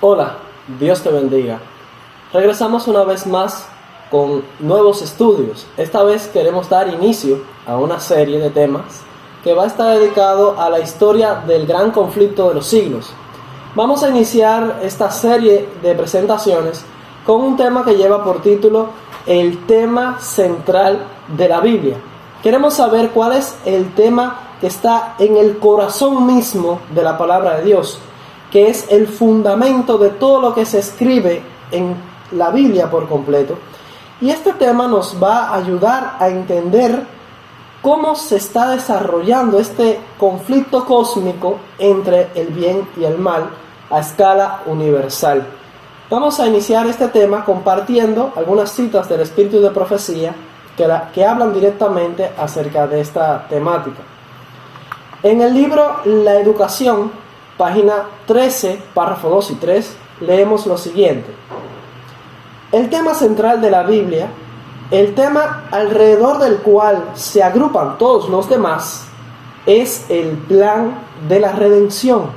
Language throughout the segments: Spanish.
Hola, Dios te bendiga. Regresamos una vez más con nuevos estudios. Esta vez queremos dar inicio a una serie de temas que va a estar dedicado a la historia del gran conflicto de los siglos. Vamos a iniciar esta serie de presentaciones con un tema que lleva por título el tema central de la Biblia. Queremos saber cuál es el tema que está en el corazón mismo de la palabra de Dios, que es el fundamento de todo lo que se escribe en la Biblia por completo. Y este tema nos va a ayudar a entender cómo se está desarrollando este conflicto cósmico entre el bien y el mal a escala universal. Vamos a iniciar este tema compartiendo algunas citas del Espíritu de Profecía que hablan directamente acerca de esta temática. En el libro La Educación, página 13, párrafo 2 y 3, leemos lo siguiente. El tema central de la Biblia, el tema alrededor del cual se agrupan todos los demás, es el plan de la redención,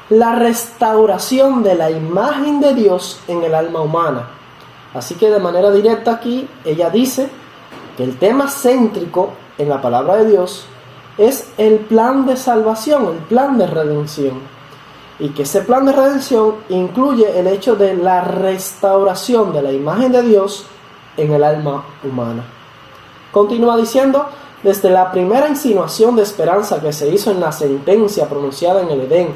la restauración de la imagen de Dios en el alma humana. Así que de manera directa aquí, ella dice que el tema céntrico en la palabra de Dios es el plan de salvación, el plan de redención. Y que ese plan de redención incluye el hecho de la restauración de la imagen de Dios en el alma humana. Continúa diciendo, desde la primera insinuación de esperanza que se hizo en la sentencia pronunciada en el Edén,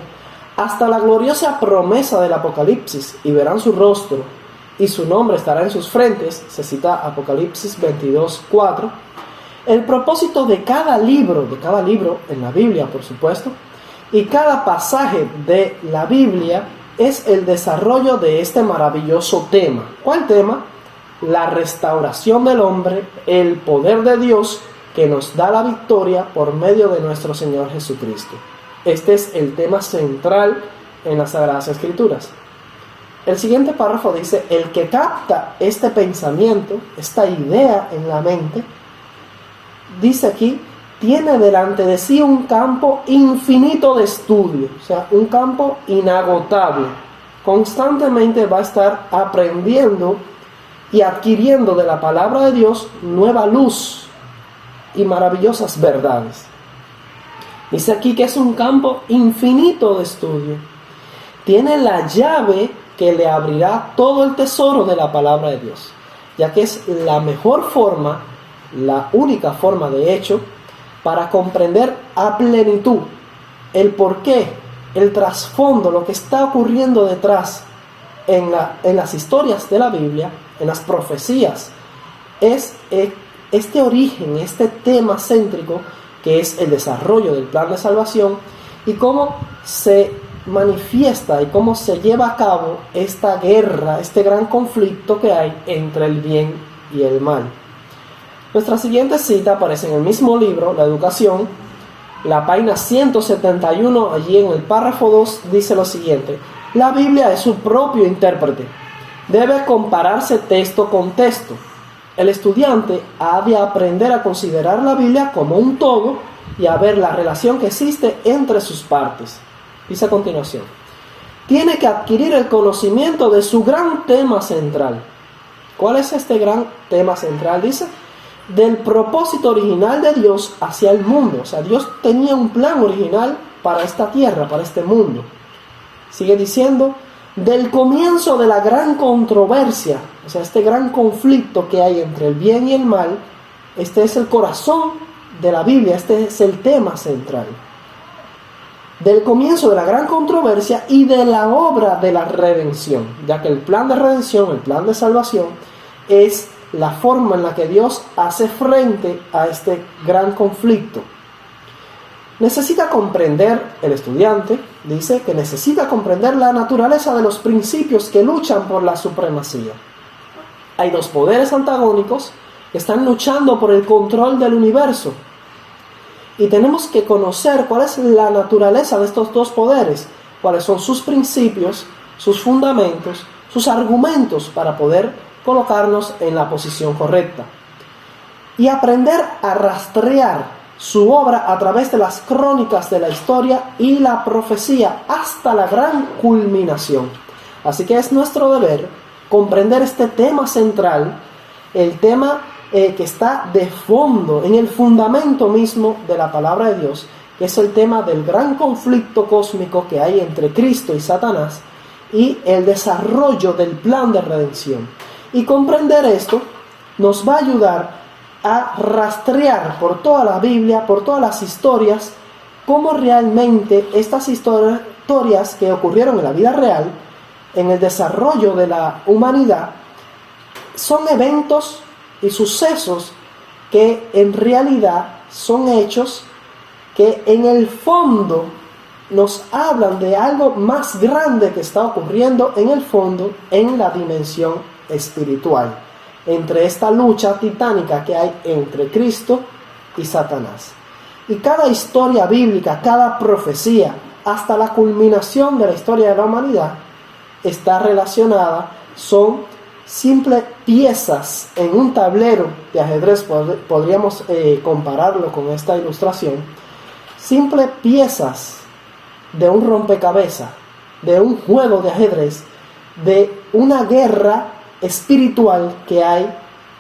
hasta la gloriosa promesa del Apocalipsis, y verán su rostro, y su nombre estará en sus frentes, se cita Apocalipsis 22:4, el propósito de cada libro en la Biblia, por supuesto, y cada pasaje de la Biblia es el desarrollo de este maravilloso tema. ¿Cuál tema? La restauración del hombre, el poder de Dios que nos da la victoria por medio de nuestro Señor Jesucristo. Este es el tema central en las Sagradas Escrituras. El siguiente párrafo dice, el que capta este pensamiento, esta idea en la mente, dice aquí, tiene delante de sí un campo infinito de estudio, o sea, un campo inagotable. Constantemente va a estar aprendiendo y adquiriendo de la palabra de Dios nueva luz y maravillosas verdades. Dice aquí que es un campo infinito de estudio. Tiene la llave que le abrirá todo el tesoro de la palabra de Dios, ya que es la mejor forma, la única forma de hecho, para comprender a plenitud el porqué, el trasfondo, lo que está ocurriendo detrás en las historias de la Biblia, en las profecías. Es este origen, este tema céntrico que es el desarrollo del plan de salvación y cómo se manifiesta y cómo se lleva a cabo esta guerra, este gran conflicto que hay entre el bien y el mal. Nuestra siguiente cita aparece en el mismo libro, La Educación, la página 171, allí en el párrafo 2, dice lo siguiente. La Biblia es su propio intérprete. Debe compararse texto con texto. El estudiante ha de aprender a considerar la Biblia como un todo y a ver la relación que existe entre sus partes. Dice a continuación. Tiene que adquirir el conocimiento de su gran tema central. ¿Cuál es este gran tema central? Dice, del propósito original de Dios hacia el mundo. O sea, Dios tenía un plan original para esta tierra, para este mundo. Sigue diciendo, del comienzo de la gran controversia, o sea, este gran conflicto que hay entre el bien y el mal, este es el corazón de la Biblia, este es el tema central. Del comienzo de la gran controversia y de la obra de la redención, ya que el plan de redención, el plan de salvación, es la forma en la que Dios hace frente a este gran conflicto. Necesita comprender, el estudiante dice que necesita comprender la naturaleza de los principios que luchan por la supremacía. Hay dos poderes antagónicos que están luchando por el control del universo. Y tenemos que conocer cuál es la naturaleza de estos dos poderes, cuáles son sus principios, sus fundamentos, sus argumentos para poder colocarnos en la posición correcta. Y aprender a rastrear su obra a través de las crónicas de la historia y la profecía hasta la gran culminación. Así que es nuestro deber comprender este tema central, el tema que está de fondo, en el fundamento mismo de la palabra de Dios, que es el tema del gran conflicto cósmico que hay entre Cristo y Satanás y el desarrollo del plan de redención. Y comprender esto nos va a ayudar a rastrear por toda la Biblia, por todas las historias, cómo realmente estas historias que ocurrieron en la vida real, en el desarrollo de la humanidad, son eventos y sucesos que en realidad son hechos que en el fondo nos hablan de algo más grande que está ocurriendo en el fondo, en la dimensión espiritual, entre esta lucha titánica que hay entre Cristo y Satanás. Y cada historia bíblica, cada profecía, hasta la culminación de la historia de la humanidad, está relacionada, son simples piezas en un tablero de ajedrez. Podríamos compararlo con esta ilustración, simples piezas de un rompecabezas, de un juego de ajedrez, de una guerra espiritual que hay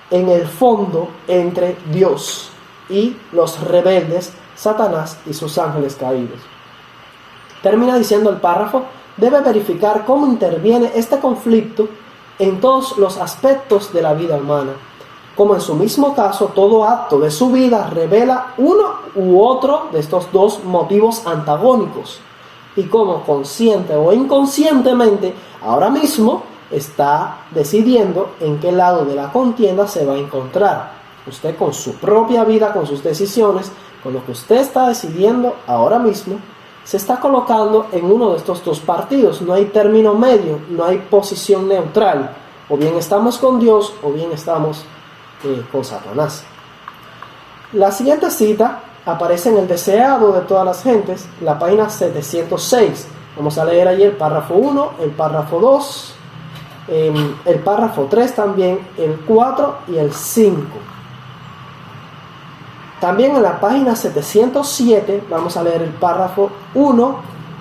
en el fondo entre Dios y los rebeldes, Satanás y sus ángeles caídos. Termina diciendo el párrafo: debe verificar cómo interviene este conflicto en todos los aspectos de la vida humana, como en su mismo caso todo acto de su vida revela uno u otro de estos dos motivos antagónicos, y cómo consciente o inconscientemente ahora mismo está decidiendo en qué lado de la contienda se va a encontrar. Usted, con su propia vida, con sus decisiones, con lo que usted está decidiendo ahora mismo, se está colocando en uno de estos dos partidos. No hay término medio, no hay posición neutral. O bien estamos con Dios o bien estamos con Satanás. La siguiente cita aparece en el Deseado de todas las gentes, la página 706. Vamos a leer allí el párrafo 1, el párrafo 2, el párrafo 3 también, el 4 y el 5. También en la página 707 vamos a leer el párrafo 1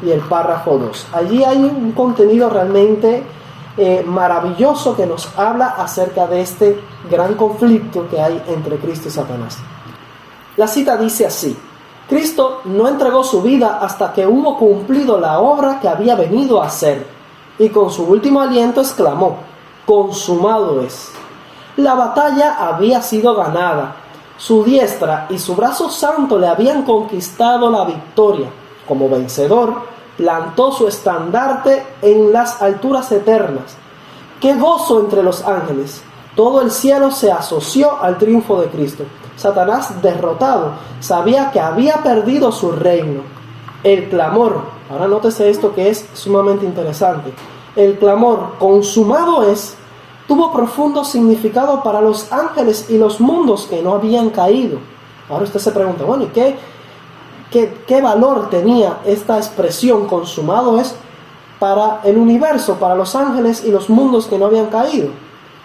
y el párrafo 2. Allí hay un contenido realmente maravilloso que nos habla acerca de este gran conflicto que hay entre Cristo y Satanás. La cita dice así: Cristo no entregó su vida hasta que hubo cumplido la obra que había venido a hacer, y con su último aliento exclamó: consumado es. La batalla había sido ganada. Su diestra y su brazo santo le habían conquistado la victoria. Como vencedor, plantó su estandarte en las alturas eternas. ¡Qué gozo entre los ángeles! Todo el cielo se asoció al triunfo de Cristo. Satanás, derrotado, sabía que había perdido su reino. El clamor, ahora nótese esto que es sumamente interesante, el clamor consumado es, tuvo profundo significado para los ángeles y los mundos que no habían caído. Ahora usted se pregunta, bueno, ¿y qué valor tenía esta expresión consumado es para el universo, para los ángeles y los mundos que no habían caído?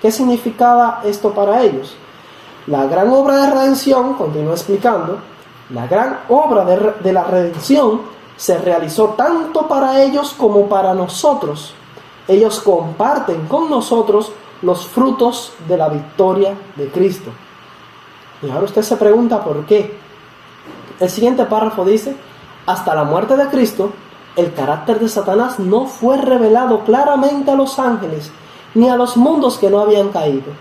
¿Qué significaba esto para ellos? La gran obra de redención, continúa explicando, la gran obra de la redención se realizó tanto para ellos como para nosotros. Ellos comparten con nosotros los frutos de la victoria de Cristo. Y ahora usted se pregunta por qué. El siguiente párrafo dice: hasta la muerte de Cristo, el carácter de Satanás no fue revelado claramente a los ángeles, ni a los mundos que no habían caído.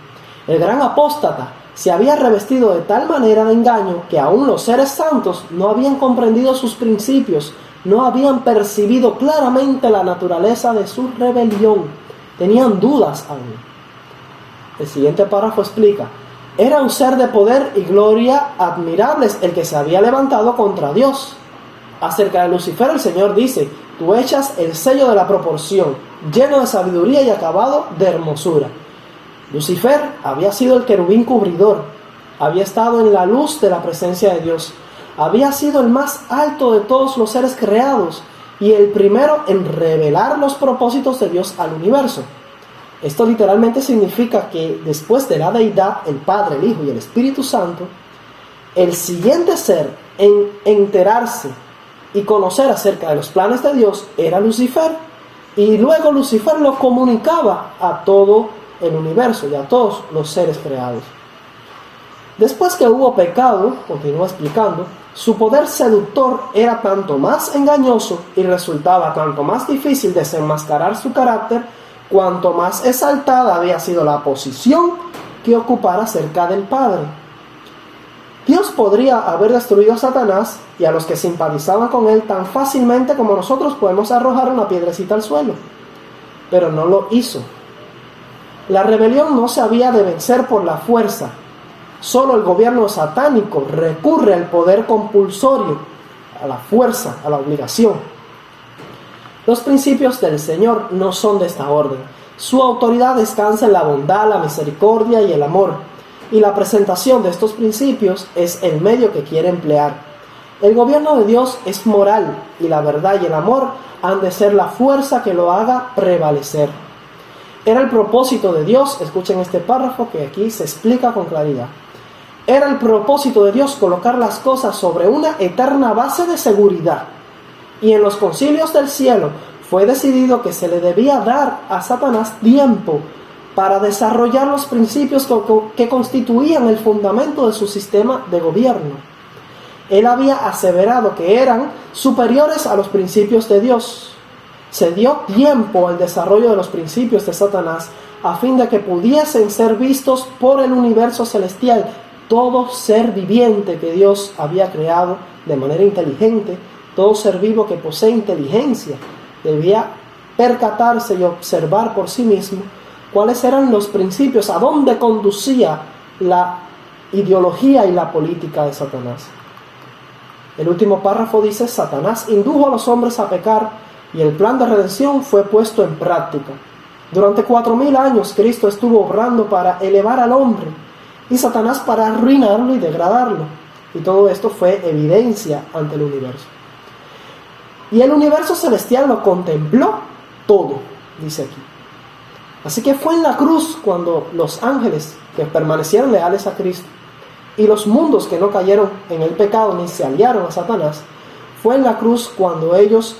El gran apóstata se había revestido de tal manera de engaño que aún los seres santos no habían comprendido sus principios, no habían percibido claramente la naturaleza de su rebelión, tenían dudas aún. El siguiente párrafo explica: era un ser de poder y gloria admirables el que se había levantado contra Dios. Acerca de Lucifer, el Señor dice: tú echas el sello de la proporción, lleno de sabiduría y acabado de hermosura. Lucifer había sido el querubín cubridor, había estado en la luz de la presencia de Dios, había sido el más alto de todos los seres creados y el primero en revelar los propósitos de Dios al universo. Esto literalmente significa que después de la deidad, el Padre, el Hijo y el Espíritu Santo, el siguiente ser en enterarse y conocer acerca de los planes de Dios era Lucifer. Y luego Lucifer lo comunicaba a todo el universo y a todos los seres creados. Después que hubo pecado, continúa explicando, su poder seductor era tanto más engañoso y resultaba tanto más difícil desenmascarar su carácter, cuanto más exaltada había sido la posición que ocupara cerca del Padre. Dios podría haber destruido a Satanás y a los que simpatizaban con él tan fácilmente como nosotros podemos arrojar una piedrecita al suelo, pero no lo hizo. La rebelión no se había de vencer por la fuerza. Solo el gobierno satánico recurre al poder compulsorio, a la fuerza, a la obligación. Los principios del Señor no son de esta orden. Su autoridad descansa en la bondad, la misericordia y el amor, y la presentación de estos principios es el medio que quiere emplear. El gobierno de Dios es moral, y la verdad y el amor han de ser la fuerza que lo haga prevalecer. Era el propósito de Dios, escuchen este párrafo que aquí se explica con claridad. Era el propósito de Dios colocar las cosas sobre una eterna base de seguridad. Y en los concilios del cielo fue decidido que se le debía dar a Satanás tiempo para desarrollar los principios que constituían el fundamento de su sistema de gobierno. Él había aseverado que eran superiores a los principios de Dios. Se dio tiempo al desarrollo de los principios de Satanás a fin de que pudiesen ser vistos por el universo celestial. Todo ser viviente que Dios había creado de manera inteligente, todo ser vivo que posee inteligencia, debía percatarse y observar por sí mismo cuáles eran los principios, a dónde conducía la ideología y la política de Satanás. El último párrafo dice: Satanás indujo a los hombres a pecar y el plan de redención fue puesto en práctica. Durante 4000 años Cristo estuvo obrando para elevar al hombre y Satanás para arruinarlo y degradarlo. Y todo esto fue evidencia ante el universo. Y el universo celestial lo contempló todo, dice aquí. Así que fue en la cruz cuando los ángeles que permanecieron leales a Cristo y los mundos que no cayeron en el pecado ni se aliaron a Satanás, fue en la cruz cuando ellos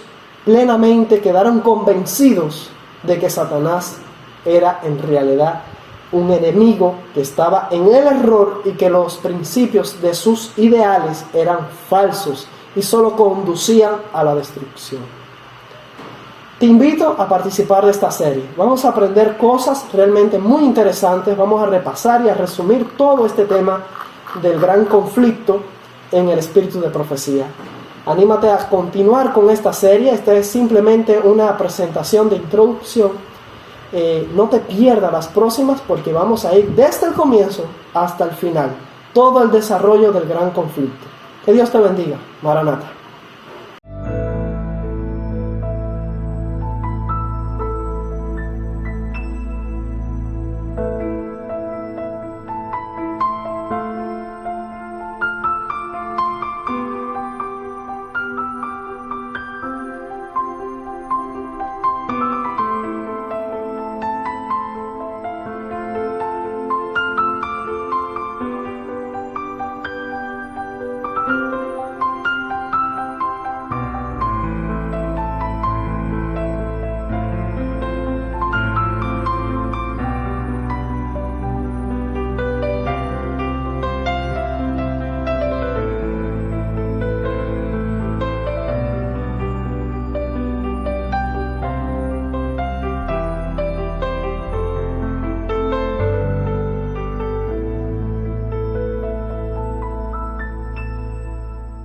plenamente quedaron convencidos de que Satanás era en realidad un enemigo que estaba en el error y que los principios de sus ideales eran falsos y solo conducían a la destrucción. Te invito a participar de esta serie. Vamos a aprender cosas realmente muy interesantes. Vamos a repasar y a resumir todo este tema del gran conflicto en el espíritu de profecía. Anímate a continuar con esta serie. Esta es simplemente una presentación de introducción. No te pierdas las próximas porque vamos a ir desde el comienzo hasta el final. Todo el desarrollo del gran conflicto. Que Dios te bendiga. Maranata.